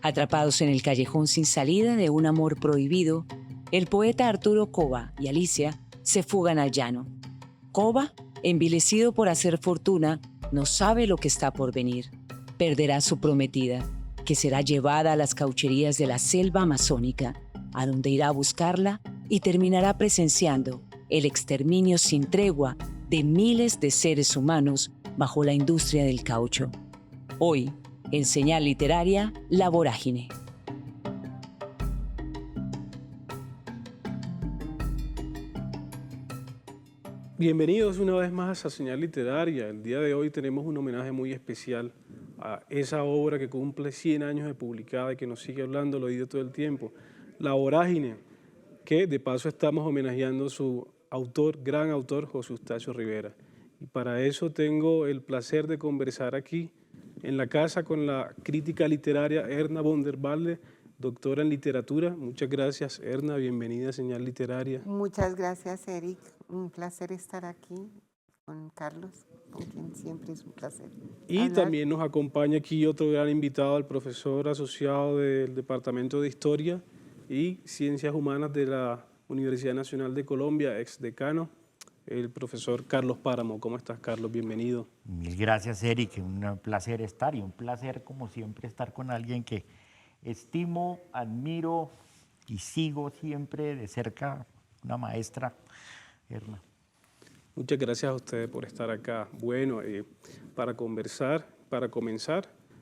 Atrapados en el callejón sin salida de un amor prohibido, el poeta Arturo Cova y Alicia se fugan al llano. Cova, envilecido por hacer fortuna, no sabe lo que está por venir. Perderá a su prometida, que será llevada a las caucherías de la selva amazónica, a donde irá a buscarla y terminará presenciando el exterminio sin tregua de miles de seres humanos bajo la industria del caucho. Hoy, en Señal Literaria, La Vorágine. Bienvenidos una vez más a Señal Literaria. El día de hoy tenemos un homenaje muy especial a esa obra que cumple 100 años de publicada y que nos sigue hablando al oído todo el tiempo, La Vorágine, que de paso estamos homenajeando a su autor, gran autor, José Eustacio Rivera. Y para eso tengo el placer de conversar aquí en la casa con la crítica literaria Erna von der Walde, doctora en literatura. Muchas gracias, Erna, bienvenida a Señal Literaria. Muchas gracias, Eric. Un placer estar aquí con Carlos, con quien siempre es un placer Y hablar. también nos acompaña aquí otro gran invitado, el profesor asociado del Departamento de Historia y Ciencias Humanas de la Universidad Nacional de Colombia, exdecano, el profesor Carlos Páramo. ¿Cómo estás, Carlos? Bienvenido. Mil gracias, Eric. Un placer estar y un placer, como siempre, estar con alguien que estimo, admiro y sigo siempre de cerca, una maestra, Erna. Muchas gracias a ustedes por estar acá. Bueno, para comenzar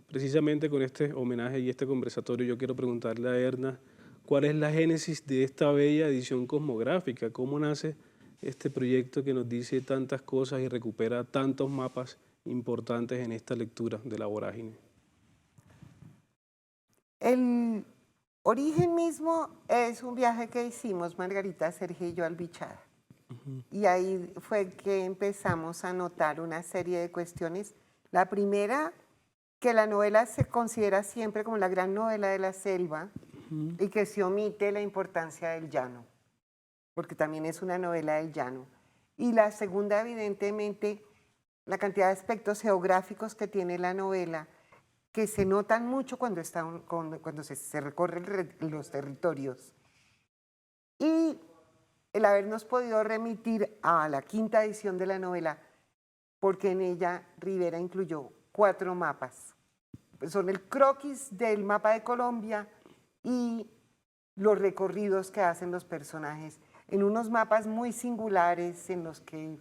precisamente con este homenaje y este conversatorio, yo quiero preguntarle a Erna, ¿cuál es la génesis de esta bella edición cosmográfica? ¿Cómo nace este proyecto que nos dice tantas cosas y recupera tantos mapas importantes en esta lectura de La Vorágine? El origen mismo es un viaje que hicimos Margarita, Sergio y yo al Bichada. Y ahí fue que empezamos a notar una serie de cuestiones. La primera, que la novela se considera siempre como la gran novela de la selva y que se omite la importancia del llano, porque también es una novela del llano. Y la segunda, evidentemente, la cantidad de aspectos geográficos que tiene la novela, que se notan mucho cuando se recorren los territorios. Y el habernos podido remitir a la quinta edición de la novela, porque en ella Rivera incluyó 4 mapas. Son el croquis del mapa de Colombia y los recorridos que hacen los personajes en unos mapas muy singulares en los que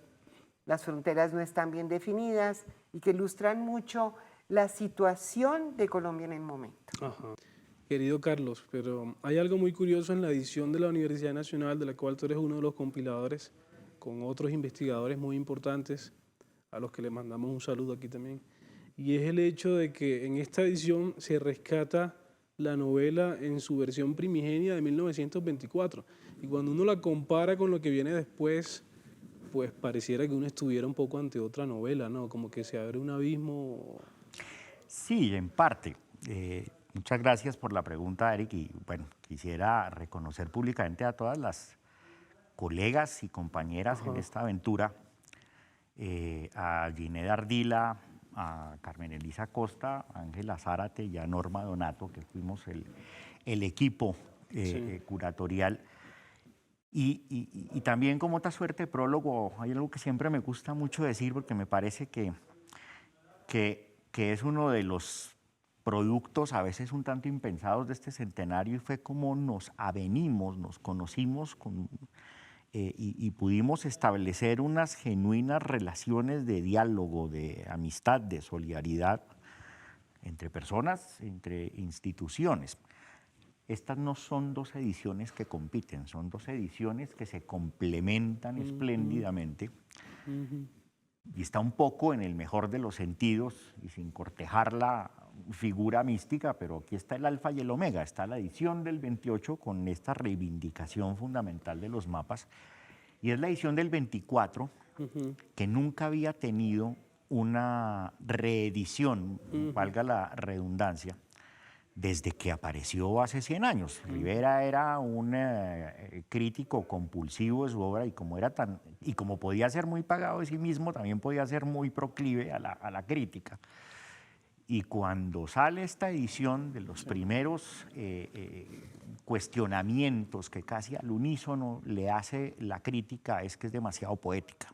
las fronteras no están bien definidas y que ilustran mucho la situación de Colombia en el momento. Ajá. Querido Carlos, pero hay algo muy curioso en la edición de la Universidad Nacional, de la cual tú eres uno de los compiladores, con otros investigadores muy importantes, a los que le mandamos un saludo aquí también, y es el hecho de que en esta edición se rescata la novela en su versión primigenia de 1924, y cuando uno la compara con lo que viene después, pues pareciera que uno estuviera un poco ante otra novela, ¿no? Como que se abre un abismo. Sí, en parte. Muchas gracias por la pregunta, Eric. Y bueno, quisiera reconocer públicamente a todas las colegas y compañeras en esta aventura, a Ginette Ardila, a Carmen Elisa Costa, a Ángela Zárate y a Norma Donato, que fuimos el equipo curatorial. Y también como otra suerte de prólogo, hay algo que siempre me gusta mucho decir porque me parece que es uno de los productos a veces un tanto impensados de este centenario, y fue como nos avenimos, nos conocimos y pudimos establecer unas genuinas relaciones de diálogo, de amistad, de solidaridad entre personas, entre instituciones. Estas no son 2 ediciones que compiten, son 2 ediciones que se complementan espléndidamente. Y está un poco en el mejor de los sentidos, y sin cortejar la figura mística, pero aquí está el alfa y el omega, está la edición del 28 con esta reivindicación fundamental de los mapas, y es la edición del 24 que nunca había tenido una reedición, valga la redundancia, desde que apareció hace 100 años. Rivera era un crítico compulsivo de su obra, y como podía ser muy pagado de sí mismo, también podía ser muy proclive a la crítica. y cuando sale esta edición, de los primeros cuestionamientos que casi al unísono le hace la crítica es que es demasiado poética.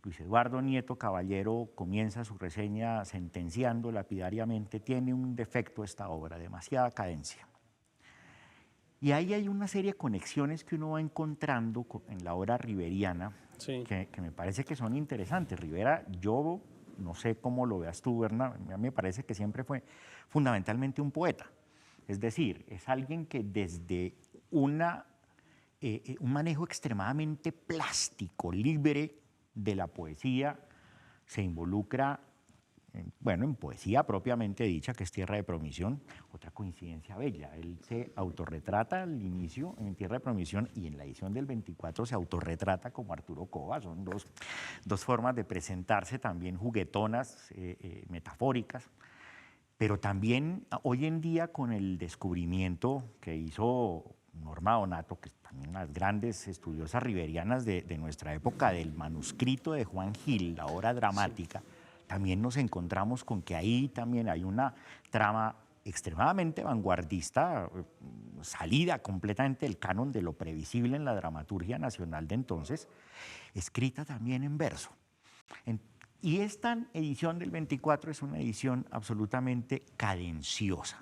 Luis Eduardo Nieto Caballero comienza su reseña sentenciando lapidariamente: tiene un defecto esta obra, demasiada cadencia. Y ahí hay una serie de conexiones que uno va encontrando en la obra riveriana, Sí. que me parece que son interesantes. Rivera, yo no sé cómo lo veas tú, Berna, a mí me parece que siempre fue fundamentalmente un poeta. Es decir, es alguien que desde un manejo extremadamente plástico, libre de la poesía, se involucra en poesía propiamente dicha, que es Tierra de Promisión. Otra coincidencia bella, él se autorretrata al inicio en Tierra de Promisión y en la edición del 24 se autorretrata como Arturo Cova. Son dos formas de presentarse también juguetonas, metafóricas, pero también hoy en día con el descubrimiento que hizo Norma Donato, que es también las grandes estudiosas riverianas de nuestra época, del manuscrito de Juan Gil, la obra dramática, también nos encontramos con que ahí también hay una trama extremadamente vanguardista, salida completamente del canon de lo previsible en la dramaturgia nacional de entonces, escrita también en verso. Y esta edición del 24 es una edición absolutamente cadenciosa.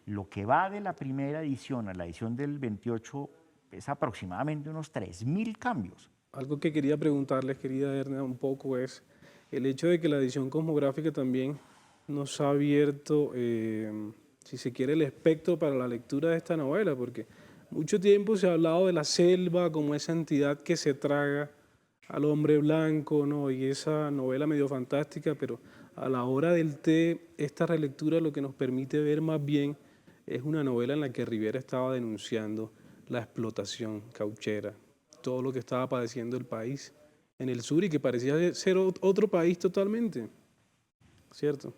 Lo que va de la primera edición a la edición del 28 es aproximadamente unos 3.000 cambios. Algo que quería preguntarles, querida Erna, un poco es el hecho de que la edición cosmográfica también nos ha abierto, si se quiere, el espectro para la lectura de esta novela, porque mucho tiempo se ha hablado de la selva como esa entidad que se traga al hombre blanco, ¿no? Y esa novela medio fantástica, pero a la hora del té, esta relectura lo que nos permite ver más bien es una novela en la que Rivera estaba denunciando la explotación cauchera, todo lo que estaba padeciendo el país en el sur y que parecía ser otro país totalmente, ¿cierto?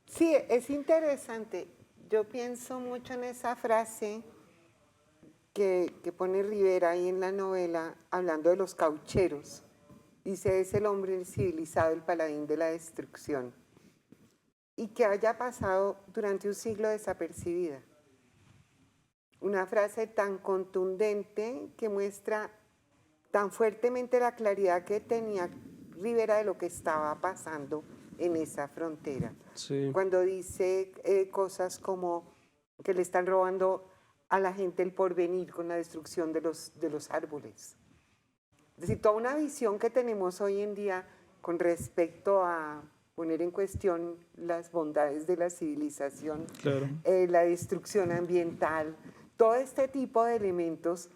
Sí, es interesante. Yo pienso mucho en esa frase que pone Rivera ahí en la novela, hablando de los caucheros. Dice, es el hombre civilizado, el paladín de la destrucción. Y que haya pasado durante un siglo desapercibida. Una frase tan contundente que muestra tan fuertemente la claridad que tenía Rivera de lo que estaba pasando en esa frontera. Sí. Cuando dice cosas como que le están robando a la gente el porvenir con la destrucción de los árboles. Es decir, toda una visión que tenemos hoy en día con respecto a poner en cuestión las bondades de la civilización, Claro. La destrucción ambiental, todo este tipo de elementos,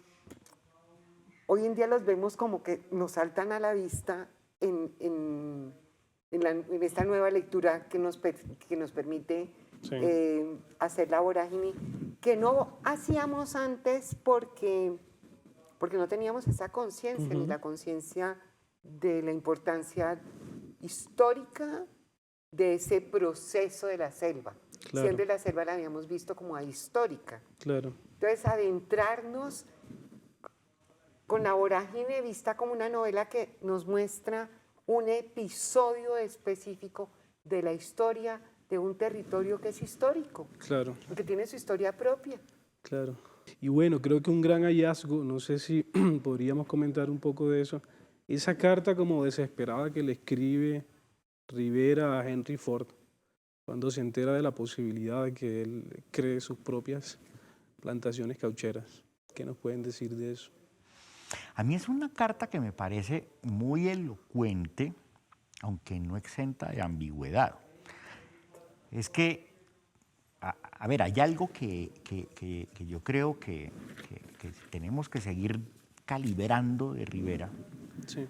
hoy en día los vemos como que nos saltan a la vista en esta nueva lectura que nos permite Sí. hacer la vorágine, que no hacíamos antes porque no teníamos esa conciencia, ni la conciencia de la importancia histórica de ese proceso de la selva. Claro. Siempre la selva la habíamos visto como ahistórica. Claro. Entonces, adentrarnos con la vorágine vista como una novela que nos muestra un episodio específico de la historia de un territorio que es histórico, Claro. que tiene su historia propia. Claro. Y bueno, creo que un gran hallazgo, no sé si podríamos comentar un poco de eso, esa carta como desesperada que le escribe Rivera a Henry Ford cuando se entera de la posibilidad de que él cree sus propias plantaciones caucheras. ¿Qué nos pueden decir de eso? A mí es una carta que me parece muy elocuente, aunque no exenta de ambigüedad. Es que, a ver, hay algo que yo creo que tenemos que seguir calibrando de Rivera, Sí.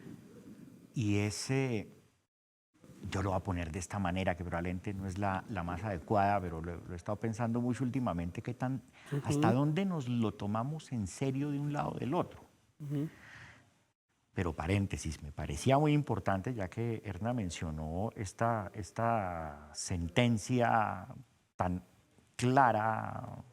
y es, yo lo voy a poner de esta manera, que probablemente no es la más adecuada, pero lo he estado pensando mucho últimamente, hasta dónde nos lo tomamos en serio de un lado o del otro. Pero paréntesis, me parecía muy importante, ya que Erna mencionó esta sentencia tan clara,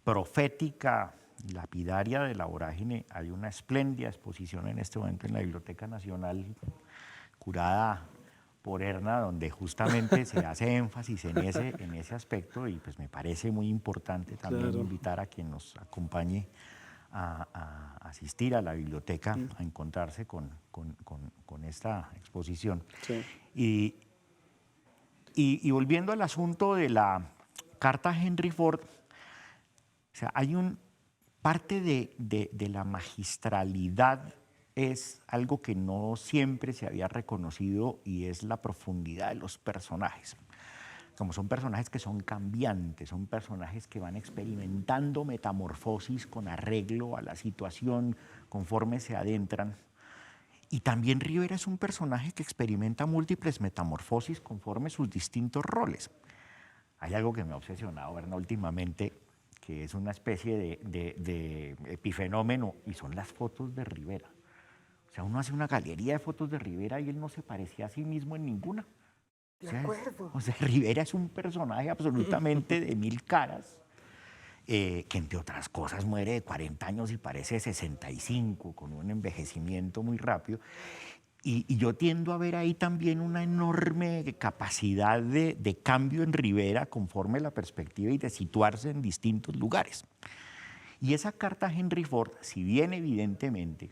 profética, lapidaria de la vorágine. Hay una espléndida exposición en este momento en la Biblioteca Nacional curada por Erna, donde justamente se hace énfasis en ese aspecto, y pues me parece muy importante también invitar a quien nos acompañe a asistir a la biblioteca, a encontrarse con esta exposición. Sí. Y volviendo al asunto de la carta Henry Ford, o sea, hay parte de la magistralidad es algo que no siempre se había reconocido, y es la profundidad de los personajes. Como son personajes que son cambiantes, son personajes que van experimentando metamorfosis con arreglo a la situación conforme se adentran. Y también Rivera es un personaje que experimenta múltiples metamorfosis conforme sus distintos roles. Hay algo que me ha obsesionado, Berna, últimamente, que es una especie de epifenómeno, y son las fotos de Rivera. O sea, uno hace una galería de fotos de Rivera y él no se parecía a sí mismo en ninguna. De acuerdo. O sea, Rivera es un personaje absolutamente de mil caras, que entre otras cosas muere de 40 años y parece de 65, con un envejecimiento muy rápido. Y yo tiendo a ver ahí también una enorme capacidad de cambio en Rivera conforme la perspectiva y de situarse en distintos lugares. Y esa carta a Henry Ford, si bien evidentemente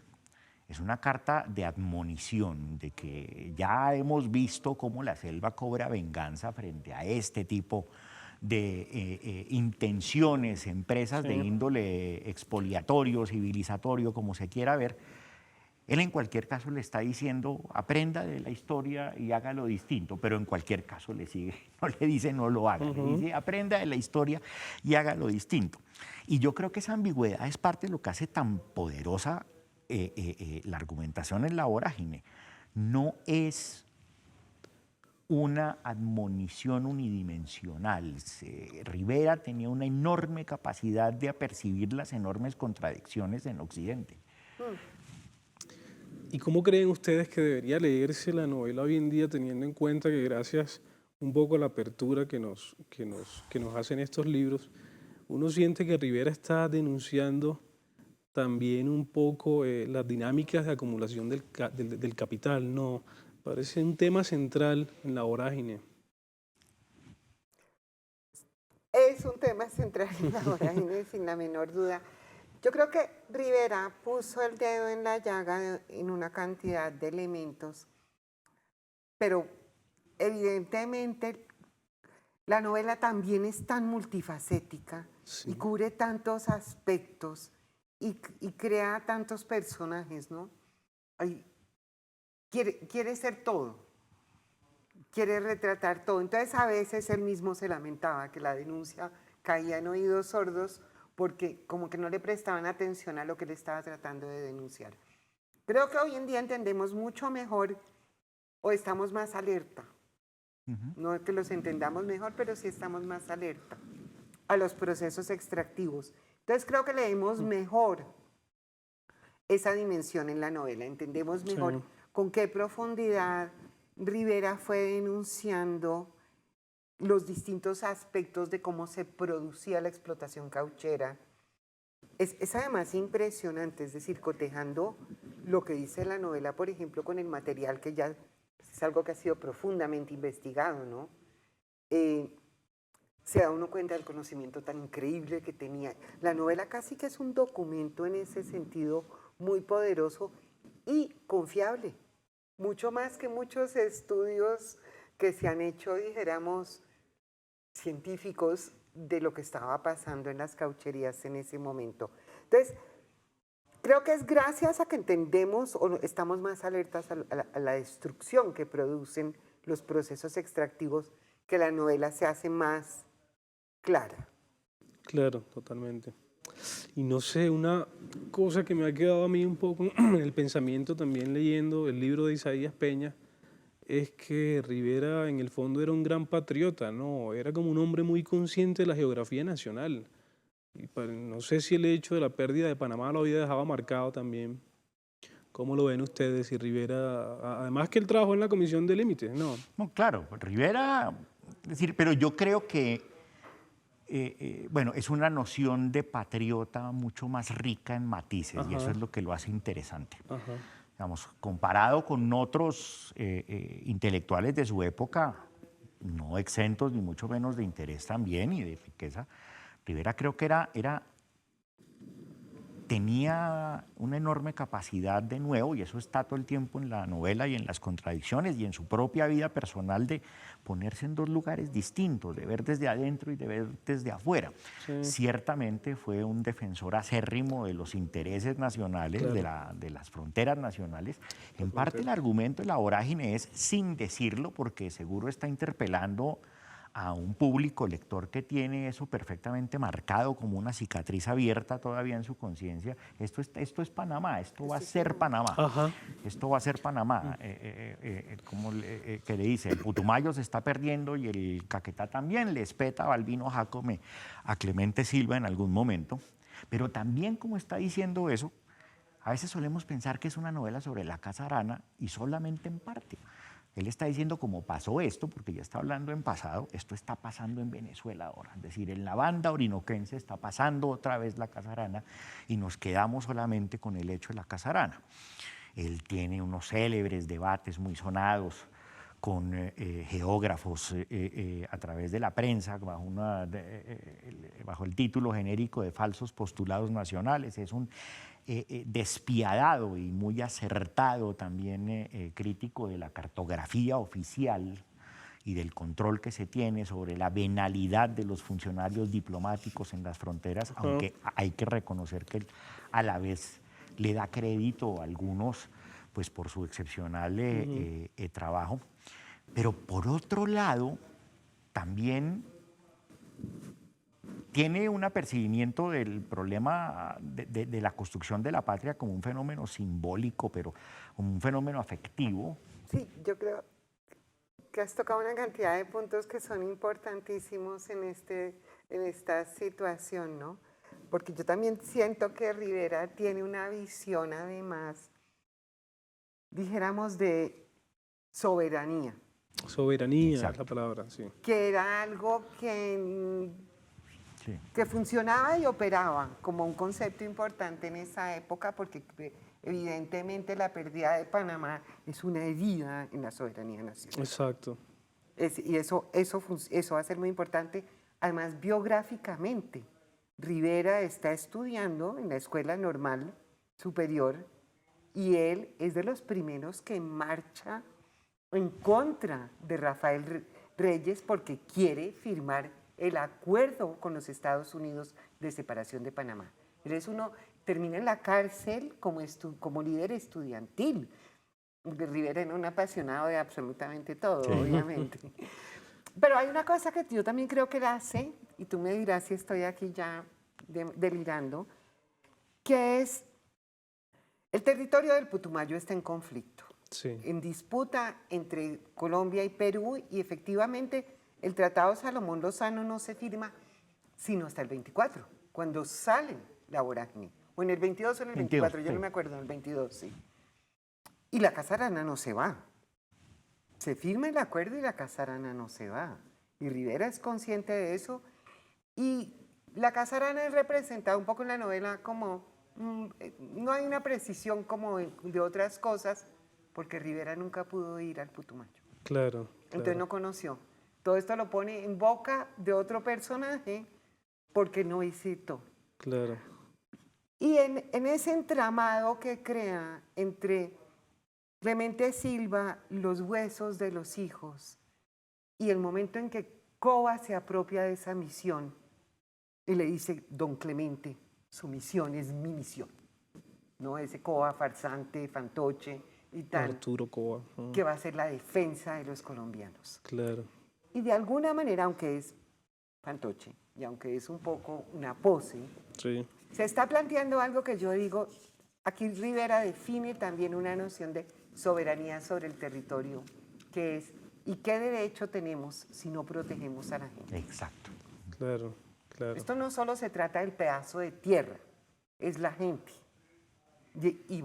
es una carta de admonición, de que ya hemos visto cómo la selva cobra venganza frente a este tipo de intenciones, empresas de índole expoliatorio, civilizatorio, como se quiera ver, él en cualquier caso le está diciendo, aprenda de la historia y hágalo distinto, pero en cualquier caso le sigue, no le dice no lo haga, le dice aprenda de la historia y hágalo distinto. Y yo creo que esa ambigüedad es parte de lo que hace tan poderosa la argumentación en La Vorágine. No es una admonición unidimensional. Rivera tenía una enorme capacidad de apercibir las enormes contradicciones en Occidente. ¿Y cómo creen ustedes que debería leerse la novela hoy en día, teniendo en cuenta que gracias un poco a la apertura que nos hacen estos libros, uno siente que Rivera está denunciando también un poco las dinámicas de acumulación del capital, ¿no? Parece un tema central en La Vorágine. Es un tema central en La Vorágine, sin la menor duda. Yo creo que Rivera puso el dedo en la llaga en una cantidad de elementos, pero evidentemente la novela también es tan multifacética y cubre tantos aspectos y crea tantos personajes, ¿no? Quiere ser todo, quiere retratar todo. Entonces a veces él mismo se lamentaba que la denuncia caía en oídos sordos porque como que no le prestaban atención a lo que le estaba tratando de denunciar. Creo que hoy en día entendemos mucho mejor o estamos más alerta. No es que los entendamos mejor, pero sí estamos más alerta a los procesos extractivos. Entonces creo que leemos mejor esa dimensión en la novela, entendemos mejor con qué profundidad Rivera fue denunciando los distintos aspectos de cómo se producía la explotación cauchera. Es además impresionante, es decir, cotejando lo que dice la novela, por ejemplo, con el material que ya es algo que ha sido profundamente investigado, ¿no? Se da uno cuenta del conocimiento tan increíble que tenía. La novela casi que es un documento en ese sentido muy poderoso y confiable, mucho más que muchos estudios que se han hecho, dijéramos, científicos de lo que estaba pasando en las caucherías en ese momento. Entonces, creo que es gracias a que entendemos o estamos más alertas a la destrucción que producen los procesos extractivos que la novela se hace más clara. Claro, totalmente. Y no sé, una cosa que me ha quedado a mí un poco en el pensamiento también leyendo el libro de Isaías Peña, es que Rivera en el fondo era un gran patriota, ¿no? Era como un hombre muy consciente de la geografía nacional. Y no sé si el hecho de la pérdida de Panamá lo había dejado marcado también. ¿Cómo lo ven ustedes? Y Rivera, además que él trabajó en la Comisión de Límites, ¿no? No, claro, Rivera, es decir, pero yo creo que, bueno, es una noción de patriota mucho más rica en matices, y eso es lo que lo hace interesante. digamos, comparado con otros intelectuales de su época, no exentos ni mucho menos de interés también y de riqueza, Rivera creo que tenía una enorme capacidad de nuevo, y eso está todo el tiempo en la novela y en las contradicciones y en su propia vida personal, de ponerse en dos lugares distintos, de ver desde adentro y de ver desde afuera. Sí. Ciertamente fue un defensor acérrimo de los intereses nacionales, Claro. de las fronteras nacionales. En parte el argumento de La vorágine es sin decirlo, porque seguro está interpelando a un público lector que tiene eso perfectamente marcado como una cicatriz abierta todavía en su conciencia. Esto es Panamá, esto va a ser Panamá. Ajá. Esto va a ser Panamá. Que le dice, el Putumayo se está perdiendo y el Caquetá también, le espeta a Balbino Jácome a Clemente Silva en algún momento. Pero también, como está diciendo eso, a veces solemos pensar que es una novela sobre la Casa Arana y solamente en parte. Él está diciendo, como pasó esto, porque ya está hablando en pasado, esto está pasando en Venezuela ahora. Es decir, en la banda orinoquense está pasando otra vez la Casa Arana y nos quedamos solamente con el hecho de la Casa Arana. Él tiene unos célebres debates muy sonados con geógrafos a través de la prensa, bajo el título genérico de falsos postulados nacionales. Es un despiadado y muy acertado también crítico de la cartografía oficial y del control que se tiene sobre la venalidad de los funcionarios diplomáticos en las fronteras, aunque hay que reconocer que él a la vez le da crédito a algunos, pues por su excepcional trabajo. Pero por otro lado, también tiene un apercibimiento del problema de la construcción de la patria como un fenómeno simbólico, pero como un fenómeno afectivo. Sí, yo creo que has tocado una cantidad de puntos que son importantísimos en esta situación, ¿no? Porque yo también siento que Rivera tiene una visión, además, dijéramos, de soberanía. Soberanía, Exacto. es la palabra, sí. Que era algo que funcionaba y operaba como un concepto importante en esa época, porque evidentemente la pérdida de Panamá es una herida en la soberanía nacional. Exacto. Y eso va a ser muy importante. Además, biográficamente, Rivera está estudiando en la Escuela Normal Superior y él es de los primeros que marcha en contra de Rafael Reyes porque quiere firmar el acuerdo con los Estados Unidos de separación de Panamá. Termina en la cárcel como líder estudiantil. Rivera era un apasionado de absolutamente todo, sí, obviamente. Pero hay una cosa que yo también creo que él hace, y tú me dirás si estoy aquí ya delirando, que es el territorio del Putumayo está en conflicto, Sí. en disputa entre Colombia y Perú, y efectivamente el Tratado Salomón Lozano no se firma sino hasta el 24, cuando sale la vorágine. O en el 22 o en el 24, yo no me acuerdo, en el 22, sí. Y la Casa Arana no se va. Se firma el acuerdo y la Casa Arana no se va. Y Rivera es consciente de eso. Y la Casa Arana es representada un poco en la novela como... no hay una precisión como de otras cosas, porque Rivera nunca pudo ir al Putumayo. Claro. Entonces no conoció. Todo esto lo pone en boca de otro personaje porque no visitó. Claro. Y en ese entramado que crea entre Clemente Silva, los huesos de los hijos, y el momento en que Cova se apropia de esa misión y le dice, don Clemente, su misión es mi misión. ¿No? Ese Cova farsante, fantoche y tal. Arturo Cova. Que va a ser la defensa de los colombianos. Claro. Y de alguna manera, aunque es fantoche y aunque es un poco una pose, Sí. se está planteando algo que yo digo, aquí Rivera define también una noción de soberanía sobre el territorio, que es, ¿y qué derecho tenemos si no protegemos a la gente? Exacto. Claro, claro. Esto no solo se trata del pedazo de tierra, es la gente. Y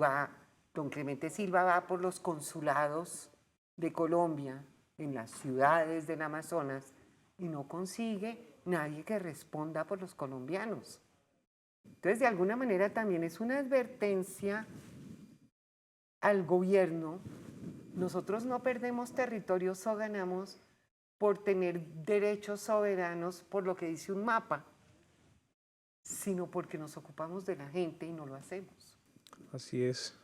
don Clemente Silva va por los consulados de Colombia, en las ciudades del Amazonas, y no consigue nadie que responda por los colombianos. Entonces, de alguna manera también es una advertencia al gobierno, nosotros no perdemos territorios o ganamos por tener derechos soberanos por lo que dice un mapa, sino porque nos ocupamos de la gente y no lo hacemos. Así es.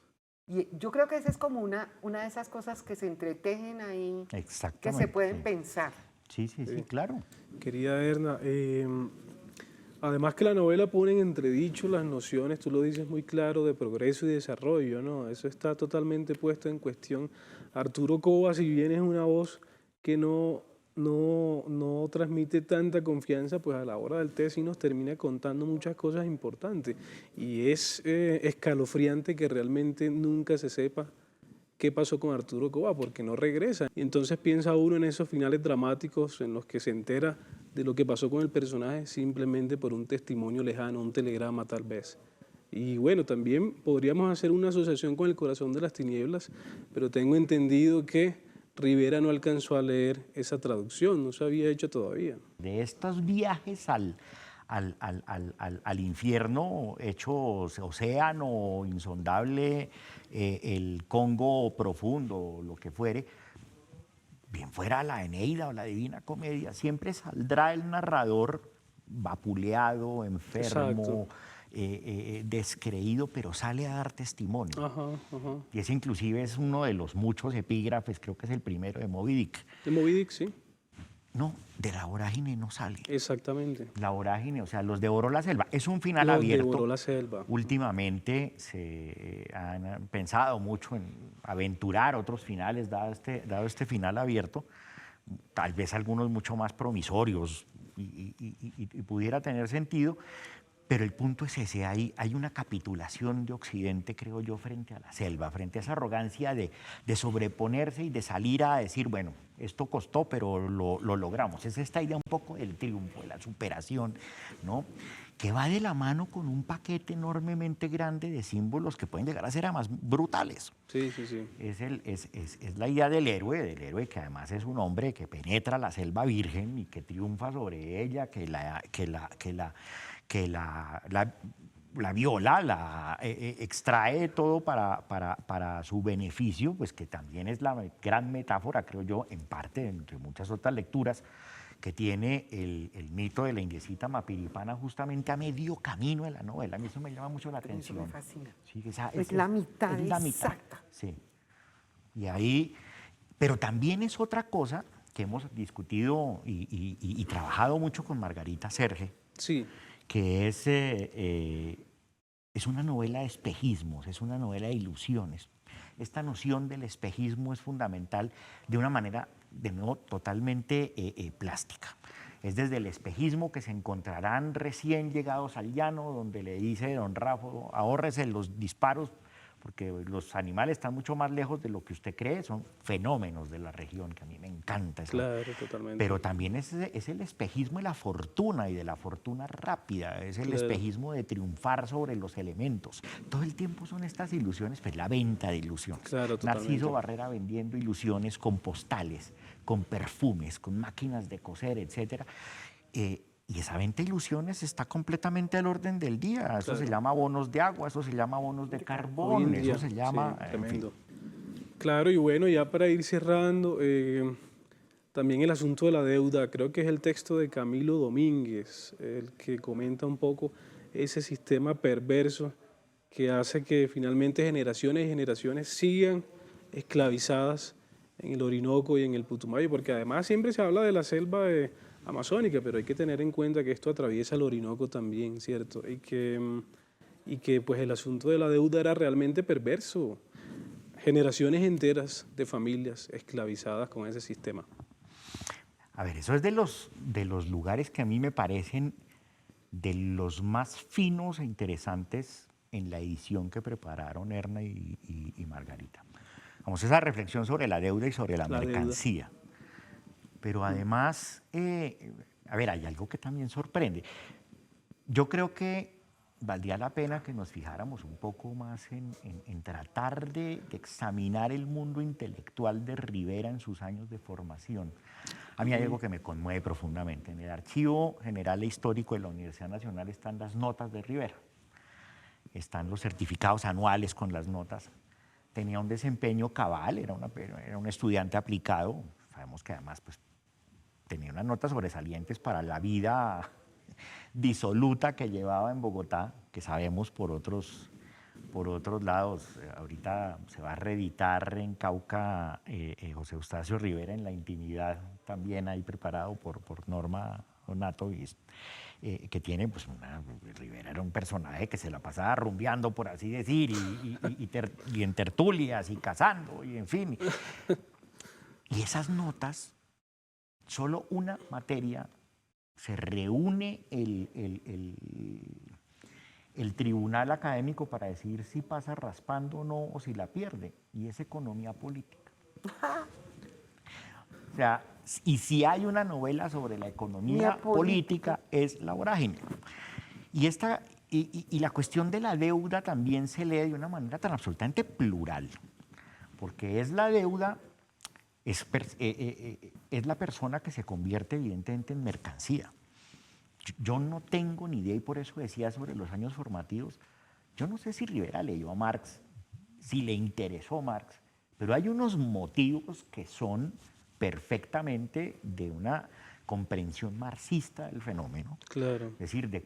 Y yo creo que esa es como una de esas cosas que se entretejen ahí, que Exactamente. se pueden Sí. pensar. Sí, claro. Querida Erna, además que la novela pone en entredicho las nociones, tú lo dices muy claro, de progreso y desarrollo, ¿no? Eso está totalmente puesto en cuestión. Arturo Cova, si bien es una voz que no transmite tanta confianza, pues a la hora del té sí nos termina contando muchas cosas importantes. Y es escalofriante que realmente nunca se sepa qué pasó con Arturo Cova, porque no regresa. Y entonces piensa uno en esos finales dramáticos en los que se entera de lo que pasó con el personaje simplemente por un testimonio lejano, un telegrama tal vez. Y bueno, también podríamos hacer una asociación con El corazón de las tinieblas, pero tengo entendido que Rivera no alcanzó a leer esa traducción, no se había hecho todavía. De estos viajes al infierno, hechos océano, insondable, el Congo profundo, lo que fuere, bien fuera la Eneida o la Divina Comedia, siempre saldrá el narrador vapuleado, enfermo, descreído, pero sale a dar testimonio. Ajá. Y ese inclusive es uno de los muchos epígrafes, creo que es el primero de Moby Dick. De Moby Dick, sí. No, de La Vorágine no sale. Exactamente. La Vorágine, o sea, los devoró la selva. Es un final Los abierto. devoró la selva. Últimamente se han pensado mucho en aventurar otros finales, dado este final abierto, tal vez algunos mucho más promisorios y pudiera tener sentido, pero el punto es ese, hay una capitulación de Occidente, creo yo, frente a la selva, frente a esa arrogancia de sobreponerse y de salir a decir, bueno, esto costó, pero lo logramos. Es esta idea un poco del triunfo, de la superación, ¿no? Que va de la mano con un paquete enormemente grande de símbolos que pueden llegar a ser más brutales. Sí. Es la idea del héroe que además es un hombre que penetra la selva virgen y que triunfa sobre ella, que la viola, la extrae todo para su beneficio, pues que también es la gran metáfora, creo yo, en parte, entre muchas otras lecturas, que tiene el mito de la indiecita mapiripana justamente a medio camino de la novela. A mí eso me llama mucho la atención. Eso me fascina. Sí, es la mitad es la mitad, exacta. sí. Y ahí, pero también es otra cosa que hemos discutido y trabajado mucho con Margarita Serge, Sí. que es una novela de espejismos, es una novela de ilusiones. Esta noción del espejismo es fundamental de una manera, de nuevo, totalmente plástica. Es desde el espejismo que se encontrarán recién llegados al llano, donde le dice don Rafa, ahórrese los disparos, porque los animales están mucho más lejos de lo que usted cree, son fenómenos de la región, que a mí me encanta. Claro, totalmente. Pero también es el espejismo de la fortuna y de la fortuna rápida, es el espejismo de triunfar sobre los elementos. Todo el tiempo son estas ilusiones, pues la venta de ilusiones. Claro, totalmente. Narciso Barrera vendiendo ilusiones con postales, con perfumes, con máquinas de coser, etc. Y esa venta de ilusiones está completamente al orden del día. Eso se llama bonos de agua, eso se llama bonos de carbón, eso se llama... Sí, tremendo. Claro, y bueno, ya para ir cerrando, también el asunto de la deuda, creo que es el texto de Camilo Domínguez, el que comenta un poco ese sistema perverso que hace que finalmente generaciones y generaciones sigan esclavizadas en el Orinoco y en el Putumayo, porque además siempre se habla de la selva amazónica, pero hay que tener en cuenta que esto atraviesa el Orinoco también, ¿cierto? Y que pues el asunto de la deuda era realmente perverso. Generaciones enteras de familias esclavizadas con ese sistema. A ver, eso es de los lugares que a mí me parecen de los más finos e interesantes en la edición que prepararon Erna y Margarita. Vamos, esa reflexión sobre la deuda y sobre la mercancía. Deuda. Pero además, a ver, hay algo que también sorprende. Yo creo que valdría la pena que nos fijáramos un poco más en tratar de examinar el mundo intelectual de Rivera en sus años de formación. A mí hay algo que me conmueve profundamente. En el Archivo General e Histórico de la Universidad Nacional están las notas de Rivera. Están los certificados anuales con las notas. tenía un desempeño cabal, era un estudiante aplicado. Sabemos que además pues, tenía unas notas sobresalientes para la vida disoluta que llevaba en Bogotá, que sabemos por otros lados. Ahorita se va a reeditar en Cauca José Eustacio Rivera en la intimidad, también ahí preparado por Norma Donato, que tiene, pues, Rivera era un personaje que se la pasaba rumbeando, por así decir, y en tertulias, y cazando, y en fin. Y esas notas, solo una materia, se reúne el tribunal académico para decidir si pasa raspando o no, o si la pierde, y es economía política. O sea, y si hay una novela sobre la economía política, es La Vorágine. Y la cuestión de la deuda también se lee de una manera tan absolutamente plural, porque es la deuda, es la persona que se convierte evidentemente en mercancía. Yo no tengo ni idea, y por eso decía sobre los años formativos, yo no sé si Rivera leyó a Marx, si le interesó Marx, pero hay unos motivos que son perfectamente de una comprensión marxista del fenómeno. Claro. Es decir, de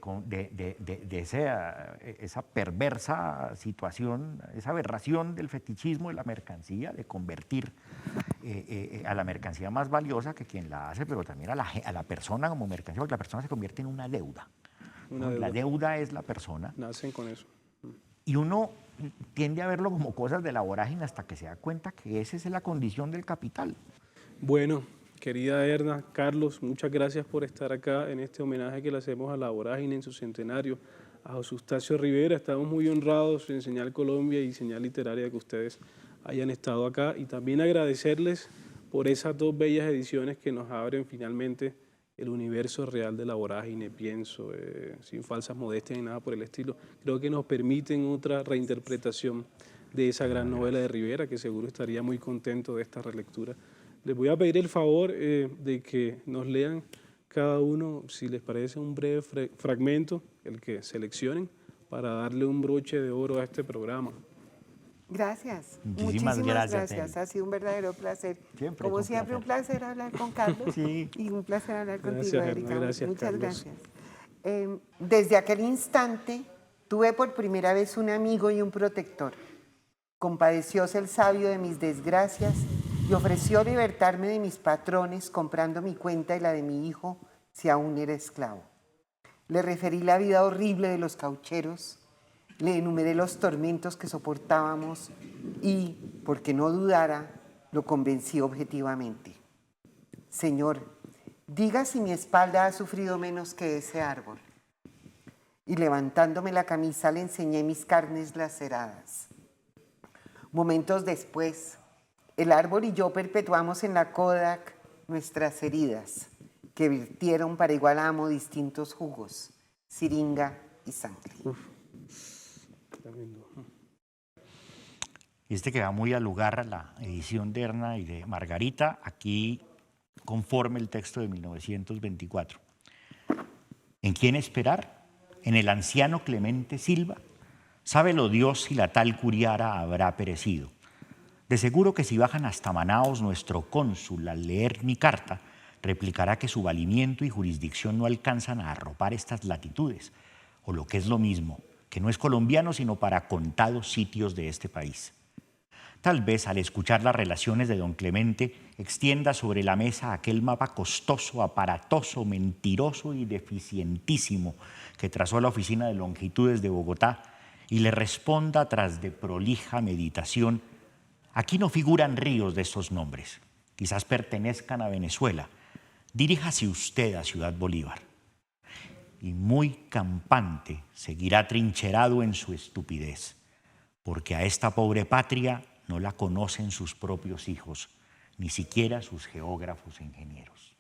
esa perversa situación, esa aberración del fetichismo de la mercancía, de convertir a la mercancía más valiosa que quien la hace, pero también a la persona como mercancía, porque la persona se convierte en una deuda. ¿No? La deuda es la persona. Nacen con eso. Y uno tiende a verlo como cosas de la vorágine hasta que se da cuenta que esa es la condición del capital. Bueno, querida Erna, Carlos, muchas gracias por estar acá en este homenaje que le hacemos a La Vorágine en su centenario, a José Eustacio Rivera. Estamos muy honrados en Señal Colombia y Señal Literaria de que ustedes hayan estado acá, y también agradecerles por esas dos bellas ediciones que nos abren finalmente el universo real de La Vorágine, pienso, sin falsas modestias ni nada por el estilo. Creo que nos permiten otra reinterpretación de esa gran novela de Rivera, que seguro estaría muy contento de esta relectura. Les voy a pedir el favor de que nos lean cada uno, si les parece, un breve fragmento, el que seleccionen, para darle un broche de oro a este programa. Gracias. Muchísimas gracias. Ha sido un verdadero placer. Siempre, como siempre, un placer hablar con Carlos. Sí. Y un placer hablar Gracias, contigo, Erna, Erika. gracias, Muchas Carlos. gracias. Desde aquel instante tuve por primera vez un amigo y un protector. Compadecióse el sabio de mis desgracias y ofreció libertarme de mis patrones comprando mi cuenta y la de mi hijo si aún era esclavo. Le referí la vida horrible de los caucheros, le enumeré los tormentos que soportábamos y, porque no dudara, lo convencí objetivamente. Señor, diga si mi espalda ha sufrido menos que ese árbol. Y levantándome la camisa le enseñé mis carnes laceradas. Momentos después, el árbol y yo perpetuamos en la Kodak nuestras heridas, que virtieron para igual amo distintos jugos, siringa y sangre. Tremendo. Y que va muy al lugar a la edición de Erna y de Margarita, aquí conforme el texto de 1924. ¿En quién esperar? En el anciano Clemente Silva. Sábelo Dios si la tal Curiara habrá perecido. De seguro que si bajan hasta Manaos nuestro cónsul al leer mi carta, replicará que su valimiento y jurisdicción no alcanzan a arropar estas latitudes, o lo que es lo mismo, que no es colombiano sino para contados sitios de este país. Tal vez al escuchar las relaciones de don Clemente extienda sobre la mesa aquel mapa costoso, aparatoso, mentiroso y deficientísimo que trazó la Oficina de Longitudes de Bogotá y le responda tras de prolija meditación: aquí no figuran ríos de estos nombres, quizás pertenezcan a Venezuela, diríjase usted a Ciudad Bolívar. Y muy campante seguirá trincherado en su estupidez, porque a esta pobre patria no la conocen sus propios hijos, ni siquiera sus geógrafos e ingenieros.